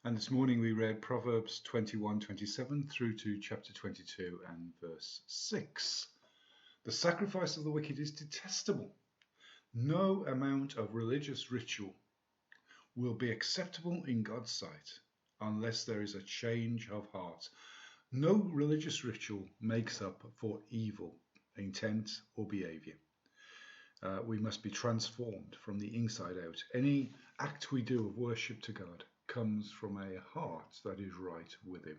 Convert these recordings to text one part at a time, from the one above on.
And this morning we read Proverbs 21:27 through to chapter 22 and verse 6. The sacrifice of the wicked is detestable. No amount of religious ritual will be acceptable in God's sight unless there is a change of heart. No religious ritual makes up for evil intent or behavior. We must be transformed from the inside out. Any act we do of worship to God comes from a heart that is right with Him.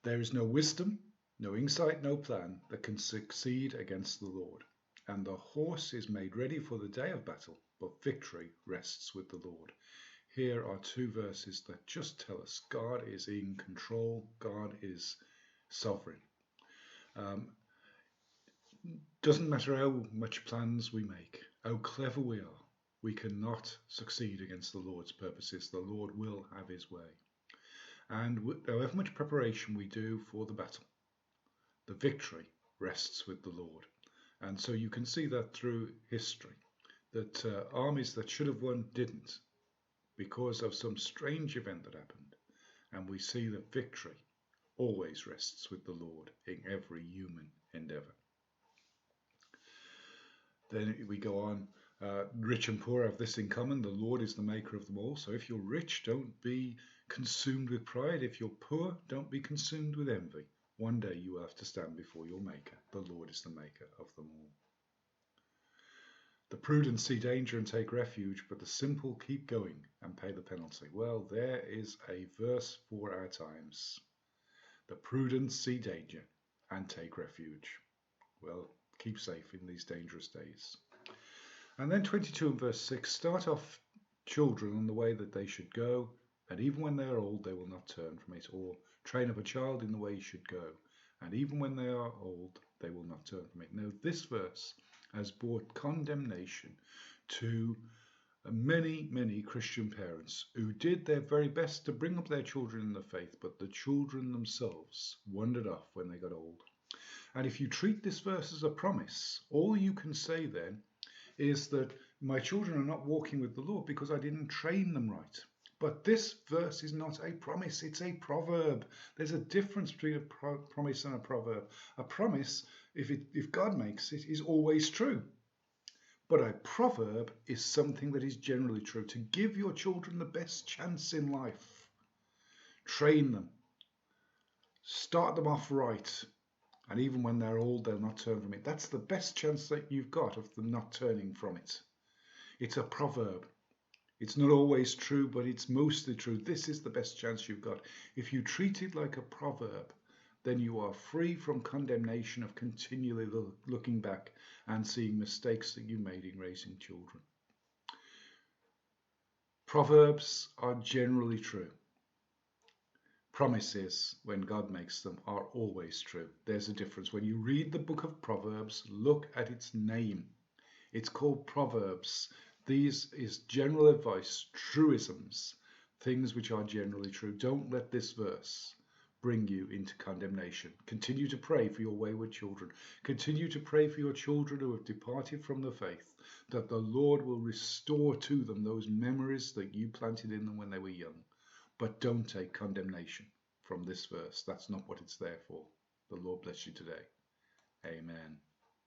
There is no wisdom, no insight, no plan that can succeed against the Lord. And the horse is made ready for the day of battle, but victory rests with the Lord. Here are two verses that just tell us God is in control, God is sovereign. Doesn't matter how much plans we make, how clever we are, we cannot succeed against the Lord's purposes. The Lord will have His way. And however much preparation we do for the battle, the victory rests with the Lord. And so you can see that through history, that armies that should have won didn't, because of some strange event that happened. And we see that victory always rests with the Lord in every human endeavor. Then we go on, rich and poor have this in common, the Lord is the maker of them all. So if you're rich, don't be consumed with pride. If you're poor, don't be consumed with envy. One day you will have to stand before your maker. The Lord is the maker of them all. The prudent see danger and take refuge, but the simple keep going and pay the penalty. Well, there is a verse for our times. The prudent see danger and take refuge. Well, keep safe in these dangerous days. And then 22 and verse 6 start off children on the way that they should go, and even when they are old, they will not turn from it. Or train up a child in the way he should go, and even when they are old, they will not turn from it. Now, this verse has brought condemnation to many, many Christian parents who did their very best to bring up their children in the faith, but the children themselves wandered off when they got old. And if you treat this verse as a promise, all you can say then is that my children are not walking with the Lord because I didn't train them right. But this verse is not a promise, it's a proverb. There's a difference between a promise and a proverb. A promise, if God makes it, is always true. But a proverb is something that is generally true. To give your children the best chance in life, train them, start them off right, and even when they're old, they'll not turn from it. That's the best chance that you've got of them not turning from it. It's a proverb. It's not always true, but it's mostly true. This is the best chance you've got. If you treat it like a proverb, then you are free from condemnation of continually looking back and seeing mistakes that you made in raising children. Proverbs are generally true. Promises, when God makes them, are always true. There's a difference. When you read the book of Proverbs, look at its name. It's called Proverbs. These is general advice, truisms, things which are generally true. Don't let this verse bring you into condemnation. Continue to pray for your wayward children. Continue to pray for your children who have departed from the faith, that the Lord will restore to them those memories that you planted in them when they were young. But don't take condemnation from this verse. That's not what it's there for. The Lord bless you today. Amen.